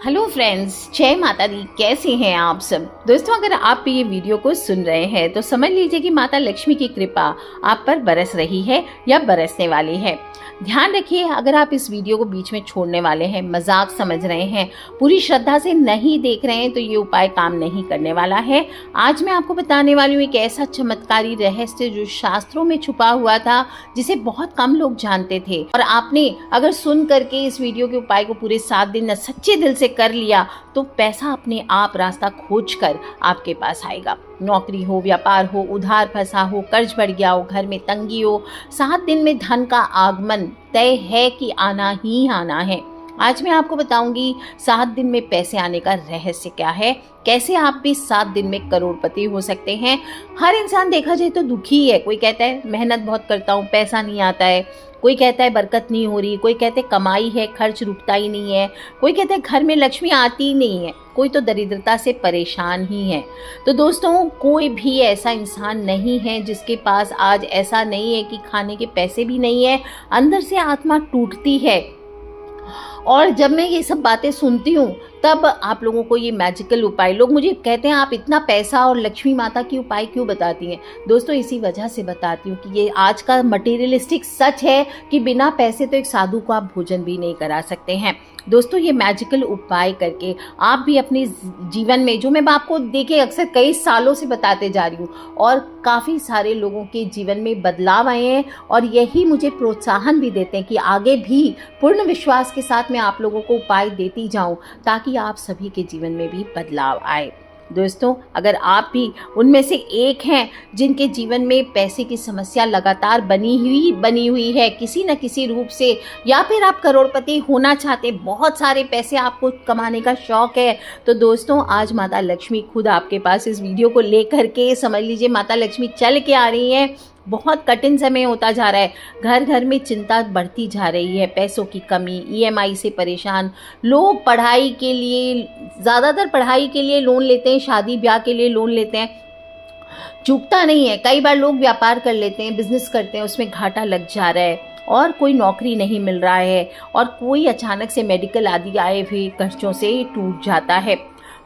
Hello friends, जय माता दी। कैसे हैं आप सब दोस्तों? अगर आप ये वीडियो को सुन रहे हैं तो समझ लीजिए कि माता लक्ष्मी की कृपा आप पर बरस रही है या बरसने वाली है। ध्यान रखिए, अगर आप इस वीडियो को बीच में छोड़ने वाले हैं, मजाक समझ रहे हैं, पूरी श्रद्धा से नहीं देख रहे हैं तो ये उपाय काम नहीं करने वाला है। आज मैं आपको बताने वाली हूँ एक ऐसा चमत्कारी रहस्य जो शास्त्रों में छुपा हुआ था, जिसे बहुत कम लोग जानते थे। और आपने अगर सुन करके इस वीडियो के उपाय को पूरे 7 दिन सच्चे दिल से कर लिया तो पैसा अपने आप रास्ता खोज कर आपके पास आएगा। नौकरी हो, व्यापार हो, उधार फंसा हो, कर्ज बढ़ गया हो, घर में तंगी हो, 7 दिन में धन का आगमन तय है कि आना ही आना है। आज मैं आपको बताऊंगी 7 दिन में पैसे आने का रहस्य क्या है, कैसे आप भी 7 दिन में करोड़पति हो सकते हैं। हर इंसान देखा जाए तो दुखी है। कोई कहता है मेहनत बहुत करता हूँ, पैसा नहीं आता है। कोई कहता है बरकत नहीं हो रही। कोई कहते कमाई है, खर्च रुकता ही नहीं है। कोई कहते हैं घर में लक्ष्मी आती ही नहीं है। कोई तो दरिद्रता से परेशान ही है। तो दोस्तों, कोई भी ऐसा इंसान नहीं है जिसके पास आज ऐसा नहीं है कि खाने के पैसे भी नहीं है। अंदर से आत्मा टूटती है। और जब मैं ये सब बातें सुनती हूँ तब आप लोगों को ये मैजिकल उपाय, लोग मुझे कहते हैं आप इतना पैसा और लक्ष्मी माता की उपाय क्यों बताती हैं? दोस्तों, इसी वजह से बताती हूँ कि ये आज का मटेरियलिस्टिक सच है कि बिना पैसे तो एक साधु को आप भोजन भी नहीं करा सकते हैं। दोस्तों, ये मैजिकल उपाय करके आप भी अपने जीवन में, जो मैं आपको देखे अक्सर कई सालों से बताते जा रही हूँ, और काफ़ी सारे लोगों के जीवन में बदलाव आए हैं, और यही मुझे प्रोत्साहन भी देते हैं कि आगे भी पूर्ण विश्वास के साथ मैं आप लोगों को उपाय देती जाऊँ ताकि आप सभी के जीवन में भी बदलाव आए। दोस्तों, अगर आप भी उनमें से एक हैं जिनके जीवन में पैसे की समस्या लगातार बनी हुई है किसी न किसी रूप से, या फिर आप करोड़पति होना चाहते हैं, बहुत सारे पैसे आपको कमाने का शौक है, तो दोस्तों आज माता लक्ष्मी खुद आपके पास इस वीडियो को लेकर के, समझ लीजिए माता लक्ष्मी चल के आ रही हैं। बहुत कठिन समय होता जा रहा है, घर घर में चिंता बढ़ती जा रही है, पैसों की कमी, ईएमआई से परेशान लोग, पढ़ाई के लिए, ज़्यादातर पढ़ाई के लिए लोन लेते हैं, शादी ब्याह के लिए लोन लेते हैं, चूकता नहीं है। कई बार लोग व्यापार कर लेते हैं, बिजनेस करते हैं, उसमें घाटा लग जा रहा है, और कोई नौकरी नहीं मिल रहा है, और कोई अचानक से मेडिकल आदि आए हुए खर्चों से टूट जाता है।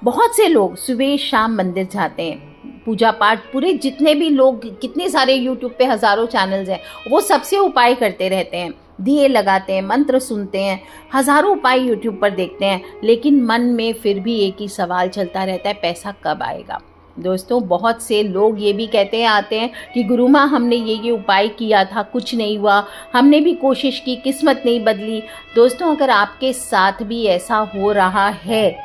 बहुत से लोग सुबह शाम मंदिर जाते हैं, पूजा पाठ, पूरे जितने भी लोग, कितने सारे यूट्यूब पे हज़ारों चैनल्स हैं, वो सबसे उपाय करते रहते हैं, दिए लगाते हैं, मंत्र सुनते हैं, हज़ारों उपाय यूट्यूब पर देखते हैं, लेकिन मन में फिर भी एक ही सवाल चलता रहता है, पैसा कब आएगा? दोस्तों, बहुत से लोग ये भी कहते हैं, आते हैं कि गुरु माँ हमने ये उपाय किया था, कुछ नहीं हुआ, हमने भी कोशिश की, किस्मत नहीं बदली। दोस्तों, अगर आपके साथ भी ऐसा हो रहा है,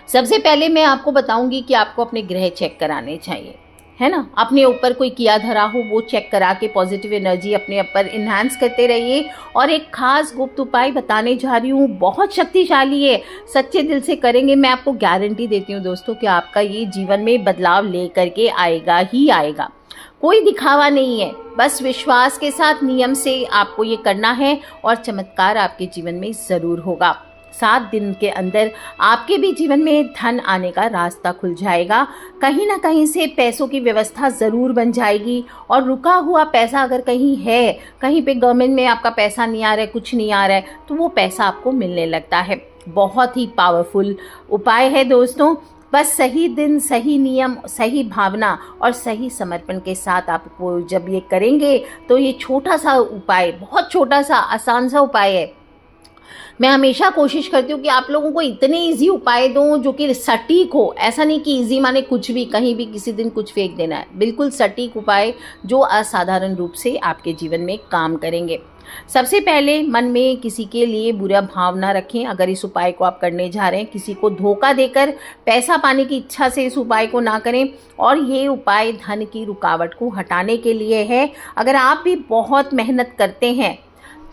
सबसे पहले मैं आपको बताऊंगी कि आपको अपने ग्रह चेक कराने चाहिए, है ना। अपने ऊपर कोई किया धरा हो वो चेक करा के पॉजिटिव एनर्जी अपने ऊपर इन्हांस करते रहिए। और एक खास गुप्त उपाय बताने जा रही हूँ, बहुत शक्तिशाली है, सच्चे दिल से करेंगे, मैं आपको गारंटी देती हूँ दोस्तों कि आपका ये जीवन में बदलाव ले करके आएगा ही आएगा। कोई दिखावा नहीं है, बस विश्वास के साथ नियम से आपको ये करना है और चमत्कार आपके जीवन में ज़रूर होगा। 7 दिन के अंदर आपके भी जीवन में धन आने का रास्ता खुल जाएगा। कहीं ना कहीं से पैसों की व्यवस्था ज़रूर बन जाएगी, और रुका हुआ पैसा अगर कहीं है, कहीं पे गवर्नमेंट में आपका पैसा नहीं आ रहा है, कुछ नहीं आ रहा है, तो वो पैसा आपको मिलने लगता है। बहुत ही पावरफुल उपाय है दोस्तों। बस सही दिन, सही नियम, सही भावना और सही समर्पण के साथ आपको जब ये करेंगे तो ये छोटा सा उपाय, बहुत छोटा सा आसान सा उपाय है। मैं हमेशा कोशिश करती हूँ कि आप लोगों को इतने इजी उपाय दूँ जो कि सटीक हो। ऐसा नहीं कि इजी माने कुछ भी, कहीं भी किसी दिन कुछ फेंक देना है। बिल्कुल सटीक उपाय जो असाधारण रूप से आपके जीवन में काम करेंगे। सबसे पहले मन में किसी के लिए बुरा भाव ना रखें। अगर इस उपाय को आप करने जा रहे हैं, किसी को धोखा देकर पैसा पाने की इच्छा से इस उपाय को ना करें। और ये उपाय धन की रुकावट को हटाने के लिए है। अगर आप भी बहुत मेहनत करते हैं,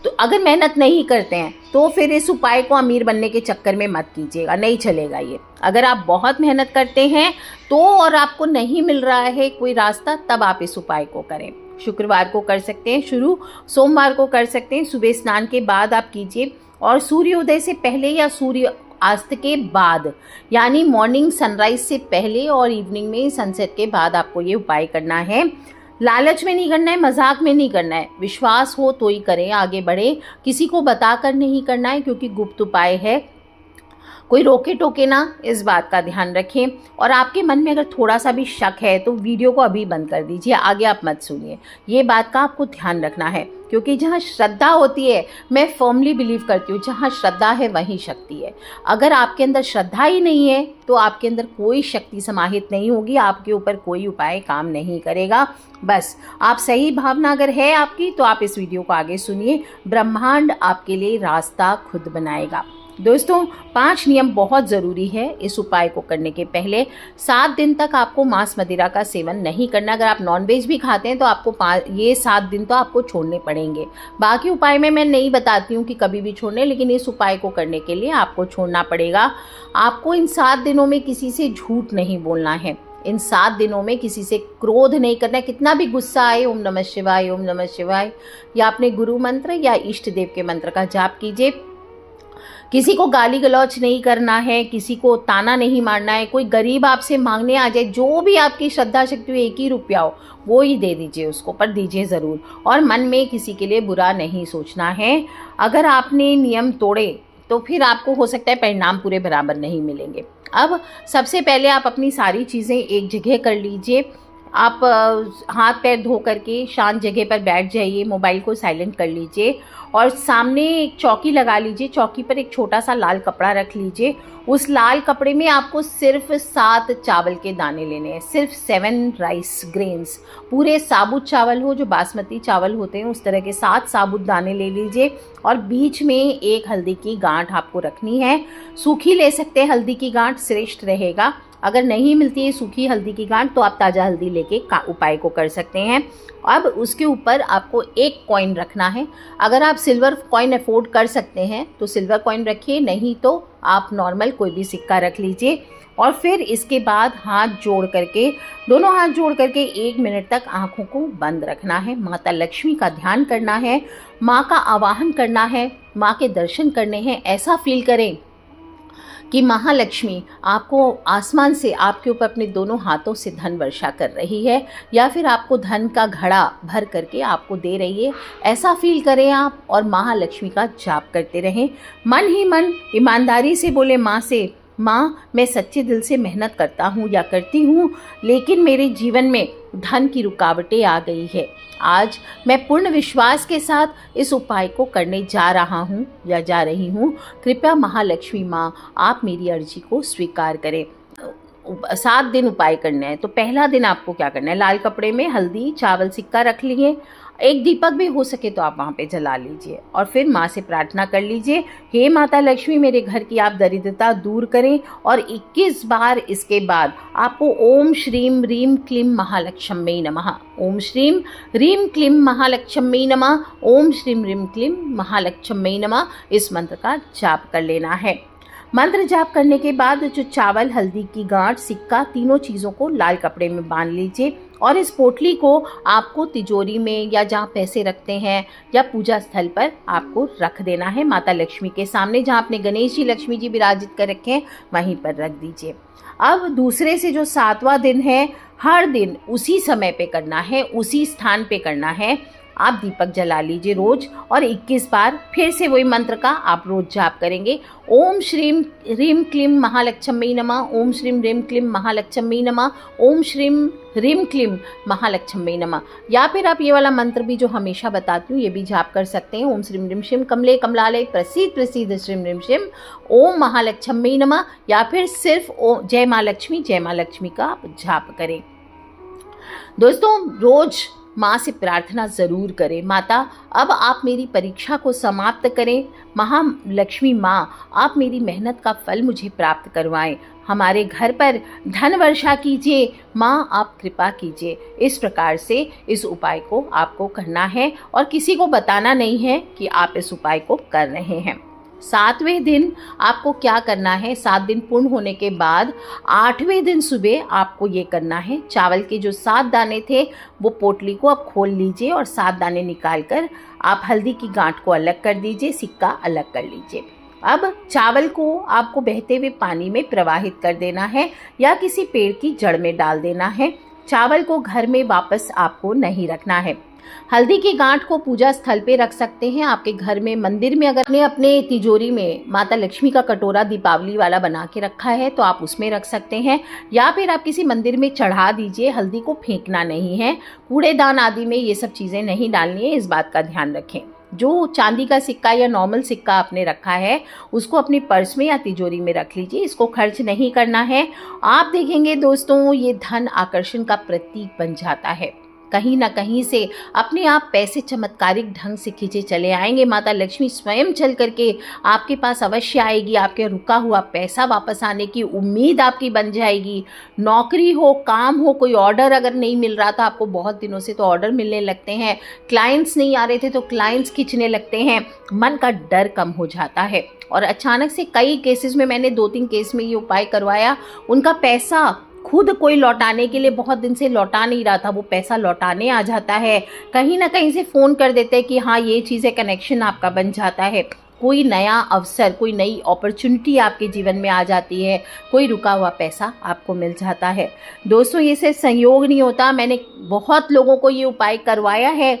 तो अगर मेहनत नहीं करते हैं तो फिर इस उपाय को अमीर बनने के चक्कर में मत कीजिएगा, नहीं चलेगा ये। अगर आप बहुत मेहनत करते हैं तो, और आपको नहीं मिल रहा है कोई रास्ता, तब आप इस उपाय को करें। शुक्रवार को कर सकते हैं शुरू, सोमवार को कर सकते हैं, सुबह स्नान के बाद आप कीजिए, और सूर्योदय से पहले या सूर्य अस्त के बाद, यानी मॉर्निंग सनराइज से पहले और इवनिंग में सनसेट के बाद आपको ये उपाय करना है। लालच में नहीं करना है, मजाक में नहीं करना है, विश्वास हो तो ही करें, आगे बढ़े, किसी को बताकर नहीं करना है क्योंकि गुप्त उपाय है। कोई रोके टोके ना, इस बात का ध्यान रखें। और आपके मन में अगर थोड़ा सा भी शक है तो वीडियो को अभी बंद कर दीजिए, आगे आप मत सुनिए। ये बात का आपको ध्यान रखना है, क्योंकि जहाँ श्रद्धा होती है, मैं फर्मली बिलीव करती हूँ, जहाँ श्रद्धा है वहीं शक्ति है। अगर आपके अंदर श्रद्धा ही नहीं है तो आपके अंदर कोई शक्ति समाहित नहीं होगी, आपके ऊपर कोई उपाय काम नहीं करेगा। बस आप सही भावना अगर है आपकी तो आप इस वीडियो को आगे सुनिए, ब्रह्मांड आपके लिए रास्ता खुद बनाएगा। दोस्तों 5 नियम बहुत ज़रूरी है इस उपाय को करने के पहले। 7 दिन तक आपको मांस मदिरा का सेवन नहीं करना। अगर आप नॉनवेज भी खाते हैं तो आपको ये 7 दिन तो आपको छोड़ने पड़ेंगे। बाकी उपाय में मैं नहीं बताती हूँ कि कभी भी छोड़ने, लेकिन इस उपाय को करने के लिए आपको छोड़ना पड़ेगा। आपको इन 7 दिनों में किसी से झूठ नहीं बोलना है, इन 7 दिनों में किसी से क्रोध नहीं करना है। कितना भी गुस्सा आए, ओम नमः शिवाय, ओम नमः शिवाय, या अपने गुरु मंत्र या इष्ट देव के मंत्र का जाप कीजिए। किसी को गाली गलौज नहीं करना है, किसी को ताना नहीं मारना है। कोई गरीब आपसे मांगने आ जाए, जो भी आपकी श्रद्धा शक्ति हो, 1 ही रुपया हो वो ही दे दीजिए उसको, पर दीजिए ज़रूर। और मन में किसी के लिए बुरा नहीं सोचना है। अगर आपने नियम तोड़े तो फिर आपको हो सकता है परिणाम पूरे बराबर नहीं मिलेंगे। अब सबसे पहले आप अपनी सारी चीज़ें एक जगह कर लीजिए। आप हाथ पैर धो करके शांत जगह पर बैठ जाइए, मोबाइल को साइलेंट कर लीजिए और सामने एक चौकी लगा लीजिए। चौकी पर एक छोटा सा लाल कपड़ा रख लीजिए। उस लाल कपड़े में आपको सिर्फ 7 चावल के दाने लेने हैं, सिर्फ 7 राइस ग्रेन्स। पूरे साबुत चावल हो, जो बासमती चावल होते हैं, उस तरह के 7 साबुत दाने ले लीजिए। और बीच में एक हल्दी की गांठ आपको रखनी है। सूखी ले सकते हैं, हल्दी की गांठ श्रेष्ठ रहेगा। अगर नहीं मिलती है सूखी हल्दी की गांठ तो आप ताज़ा हल्दी लेके उपाय को कर सकते हैं। अब उसके ऊपर आपको एक कॉइन रखना है। अगर आप सिल्वर कॉइन अफोर्ड कर सकते हैं तो सिल्वर कॉइन रखिए, नहीं तो आप नॉर्मल कोई भी सिक्का रख लीजिए। और फिर इसके बाद दोनों हाथ जोड़ करके 1 मिनट तक आँखों को बंद रखना है। माता लक्ष्मी का ध्यान करना है, माँ का आवाहन करना है, माँ के दर्शन करने हैं। ऐसा फील करें कि महालक्ष्मी आपको आसमान से आपके ऊपर अपने दोनों हाथों से धन वर्षा कर रही है, या फिर आपको धन का घड़ा भर करके आपको दे रही है। ऐसा फील करें आप और महालक्ष्मी का जाप करते रहें। मन ही मन ईमानदारी से बोले माँ से, माँ मैं सच्चे दिल से मेहनत करता हूँ या करती हूँ, लेकिन मेरे जीवन में धन की रुकावटें आ गई है। आज मैं पूर्ण विश्वास के साथ इस उपाय को करने जा रहा हूँ या जा रही हूँ। कृपया महालक्ष्मी माँ आप मेरी अर्जी को स्वीकार करें। 7 दिन उपाय करना है। तो पहला दिन आपको क्या करना है, लाल कपड़े में हल्दी चावल सिक्का रख लिए, एक दीपक भी हो सके तो आप वहाँ पे जला लीजिए और फिर माँ से प्रार्थना कर लीजिए, हे माता लक्ष्मी मेरे घर की आप दरिद्रता दूर करें। और 21 बार इसके बाद आपको ओम श्रीम रीम क्लीम महालक्ष्मी नमः, ओम श्रीम रीम क्लीम महालक्ष्मी नमः, ओम श्रीम रीम क्लीम महालक्ष्मी नमः इस मंत्र का जाप कर लेना है। मंत्र जाप करने के बाद जो चावल, हल्दी की गांठ, सिक्का, तीनों चीज़ों को लाल कपड़े में बांध लीजिए और इस पोटली को आपको तिजोरी में या जहाँ पैसे रखते हैं या पूजा स्थल पर आपको रख देना है। माता लक्ष्मी के सामने जहाँ अपने गणेश जी, लक्ष्मी जी विराजित कर रखे हैं वहीं पर रख दीजिए। अब दूसरे से जो 7वां दिन है, हर दिन उसी समय पे करना है, उसी स्थान पे करना है। आप दीपक जला लीजिए रोज और 21 बार फिर से वही मंत्र का आप रोज जाप करेंगे। ओम श्रीम ह्रीम क्लीम महालक्ष्मी नमः, ओम श्रीम ह्रीम क्लीम महालक्ष्मी नमः, ओम श्रीम ह्रीम क्लीम महालक्ष्मी नमः। या फिर आप ये वाला मंत्र भी जो हमेशा बताती हूँ ये भी जाप कर सकते हैं। ओम श्रीम ह्रीम शिम कमले कमलालय प्रसीद प्रसीद श्रीम ह्रीम शिम ओम महालक्ष्मी नमः, या फिर सिर्फ जय माँ लक्ष्मी का आप जाप करें। दोस्तों रोज माँ से प्रार्थना ज़रूर करें, माता अब आप मेरी परीक्षा को समाप्त करें। महालक्ष्मी माँ आप मेरी मेहनत का फल मुझे प्राप्त करवाएं, हमारे घर पर धन वर्षा कीजिए, माँ आप कृपा कीजिए। इस प्रकार से इस उपाय को आपको करना है और किसी को बताना नहीं है कि आप इस उपाय को कर रहे हैं। 7वें दिन आपको क्या करना है, 7 दिन पूर्ण होने के बाद 8वें दिन सुबह आपको ये करना है। चावल के जो 7 दाने थे वो पोटली को आप खोल लीजिए और 7 दाने निकाल कर आप हल्दी की गांठ को अलग कर दीजिए, सिक्का अलग कर लीजिए। अब चावल को आपको बहते हुए पानी में प्रवाहित कर देना है या किसी पेड़ की जड़ में डाल देना है। चावल को घर में वापस आपको नहीं रखना है। हल्दी की गांठ को पूजा स्थल पे रख सकते हैं। आपके घर में, मंदिर में अगर आपने अपने तिजोरी में माता लक्ष्मी का कटोरा दीपावली वाला बना के रखा है तो आप उसमें रख सकते हैं, या फिर आप किसी मंदिर में चढ़ा दीजिए। हल्दी को फेंकना नहीं है, कूड़ेदान आदि में ये सब चीज़ें नहीं डालनी है, इस बात का ध्यान रखें। जो चांदी का सिक्का या नॉर्मल सिक्का आपने रखा है उसको अपनी पर्स में या तिजोरी में रख लीजिए, इसको खर्च नहीं करना है। आप देखेंगे दोस्तों, ये धन आकर्षण का प्रतीक बन जाता है। कहीं ना कहीं से अपने आप पैसे चमत्कारिक ढंग से खींचे चले आएंगे। माता लक्ष्मी स्वयं चल करके आपके पास अवश्य आएगी। आपके रुका हुआ पैसा वापस आने की उम्मीद आपकी बन जाएगी। नौकरी हो, काम हो, कोई ऑर्डर अगर नहीं मिल रहा था आपको बहुत दिनों से, तो ऑर्डर मिलने लगते हैं। क्लाइंट्स नहीं आ रहे थे तो क्लाइंट्स खींचने लगते हैं। मन का डर कम हो जाता है। और अचानक से कई केसेस में, मैंने 2-3 केस में ये उपाय करवाया, उनका पैसा खुद कोई लौटाने के लिए बहुत दिन से लौटा नहीं रहा था, वो पैसा लौटाने आ जाता है। कहीं ना कहीं से फ़ोन कर देते हैं कि हाँ ये चीज़ें, कनेक्शन आपका बन जाता है। कोई नया अवसर, कोई नई अपॉर्चुनिटी आपके जीवन में आ जाती है। कोई रुका हुआ पैसा आपको मिल जाता है। दोस्तों, ये सिर्फ संयोग नहीं होता, मैंने बहुत लोगों को ये उपाय करवाया है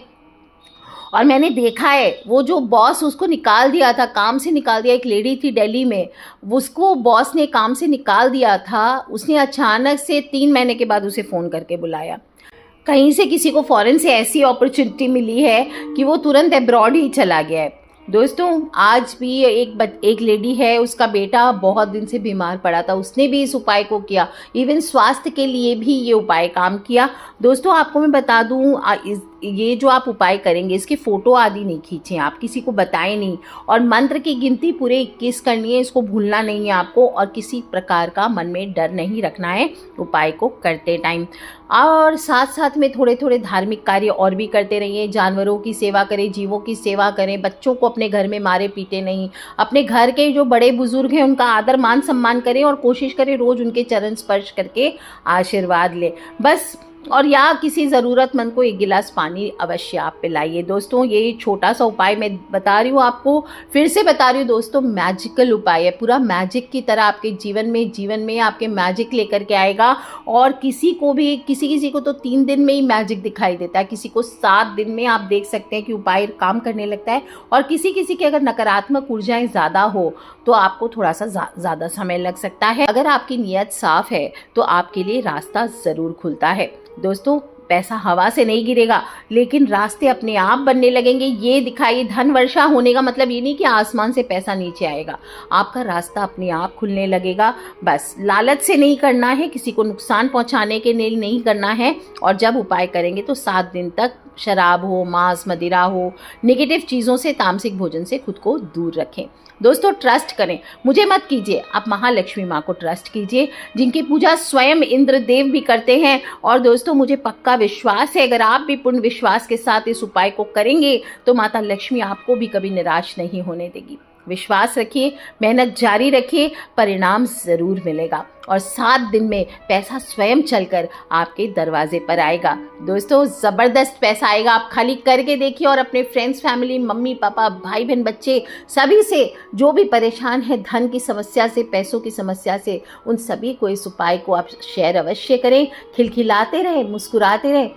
और मैंने देखा है। वो जो बॉस उसको निकाल दिया था, काम से निकाल दिया, एक लेडी थी दिल्ली में, उसको बॉस ने काम से निकाल दिया था। उसने अचानक से 3 महीने के बाद उसे फ़ोन करके बुलाया। कहीं से किसी को फॉरेन से ऐसी अपॉर्चुनिटी मिली है कि वो तुरंत अब्रॉड ही चला गया है। दोस्तों, आज भी एक लेडी है, उसका बेटा बहुत दिन से बीमार पड़ा था, उसने भी इस उपाय को किया। इवन स्वास्थ्य के लिए भी ये उपाय काम किया। दोस्तों, आपको मैं बता दूं, ये जो आप उपाय करेंगे इसकी फ़ोटो आदि नहीं खींचें, आप किसी को बताएं नहीं। और मंत्र की गिनती पूरे 21 करनी है, इसको भूलना नहीं है आपको। और किसी प्रकार का मन में डर नहीं रखना है उपाय को करते टाइम। और साथ साथ में थोड़े थोड़े धार्मिक कार्य और भी करते रहिए। जानवरों की सेवा करें, जीवों की सेवा करें, बच्चों को अपने घर में मारे पीटे नहीं। अपने घर के जो बड़े बुजुर्ग हैं उनका आदर मान सम्मान करें और कोशिश करें रोज़ उनके चरण स्पर्श करके आशीर्वाद लें बस। और या किसी ज़रूरतमंद को 1 गिलास पानी अवश्य आप पिलाइए। दोस्तों, ये छोटा सा उपाय मैं बता रही हूँ आपको, फिर से बता रही हूँ दोस्तों, मैजिकल उपाय है। पूरा मैजिक की तरह आपके जीवन में आपके मैजिक लेकर के आएगा। और किसी को तो 3 दिन में ही मैजिक दिखाई देता है, किसी को 7 दिन में आप देख सकते हैं कि उपाय काम करने लगता है। और किसी की अगर नकारात्मक ऊर्जाएं ज़्यादा हो तो आपको थोड़ा सा ज़्यादा समय लग सकता है। अगर आपकी नीयत साफ है तो आपके लिए रास्ता ज़रूर खुलता है। दोस्तों, पैसा हवा से नहीं गिरेगा, लेकिन रास्ते अपने आप बनने लगेंगे। ये दिखाइए, धन वर्षा होने का मतलब ये नहीं कि आसमान से पैसा नीचे आएगा, आपका रास्ता अपने आप खुलने लगेगा। बस लालच से नहीं करना है, किसी को नुकसान पहुंचाने के लिए नहीं करना है। और जब उपाय करेंगे तो 7 दिन तक शराब हो, मांस मदिरा हो, नेगेटिव चीज़ों से, तामसिक भोजन से खुद को दूर रखें। दोस्तों, ट्रस्ट करें, मुझे मत कीजिए, आप महालक्ष्मी माँ को ट्रस्ट कीजिए, जिनकी पूजा स्वयं इंद्रदेव भी करते हैं। और दोस्तों, मुझे पक्का विश्वास है, अगर आप भी पूर्ण विश्वास के साथ इस उपाय को करेंगे तो माता लक्ष्मी आपको भी कभी निराश नहीं होने देगी। विश्वास रखिए, मेहनत जारी रखिए, परिणाम ज़रूर मिलेगा। और 7 दिन में पैसा स्वयं चलकर आपके दरवाजे पर आएगा। दोस्तों, ज़बरदस्त पैसा आएगा, आप खाली करके देखिए। और अपने फ्रेंड्स, फैमिली, मम्मी पापा, भाई बहन, बच्चे, सभी से जो भी परेशान है धन की समस्या से, पैसों की समस्या से, उन सभी को इस उपाय को आप शेयर अवश्य करें। खिलखिलाते रहें, मुस्कुराते रहें।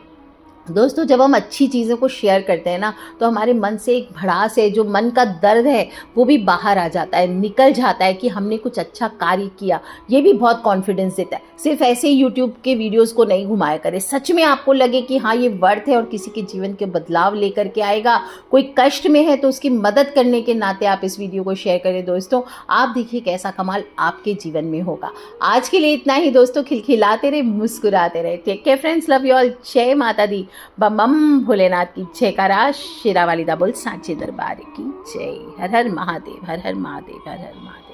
दोस्तों, जब हम अच्छी चीज़ों को शेयर करते हैं ना, तो हमारे मन से एक भड़ास है, जो मन का दर्द है वो भी बाहर आ जाता है, निकल जाता है कि हमने कुछ अच्छा कार्य किया। ये भी बहुत कॉन्फिडेंस देता है। सिर्फ ऐसे ही यूट्यूब के वीडियोस को नहीं घुमाया करें, सच में आपको लगे कि हाँ ये वर्थ है और किसी के जीवन के बदलाव लेकर के आएगा। कोई कष्ट में है तो उसकी मदद करने के नाते आप इस वीडियो को शेयर करें। दोस्तों, आप देखिए कैसा कमाल आपके जीवन में होगा। आज के लिए इतना ही दोस्तों, खिलखिलाते रहे, मुस्कुराते रहे। Take care friends, love you all. जय माता दी, बम भोलेनाथ की जयकारा, शेरा वाली दा बोल, सांचे दरबार की जय। हर हर महादेव, हर हर महादेव, हर हर महादेव।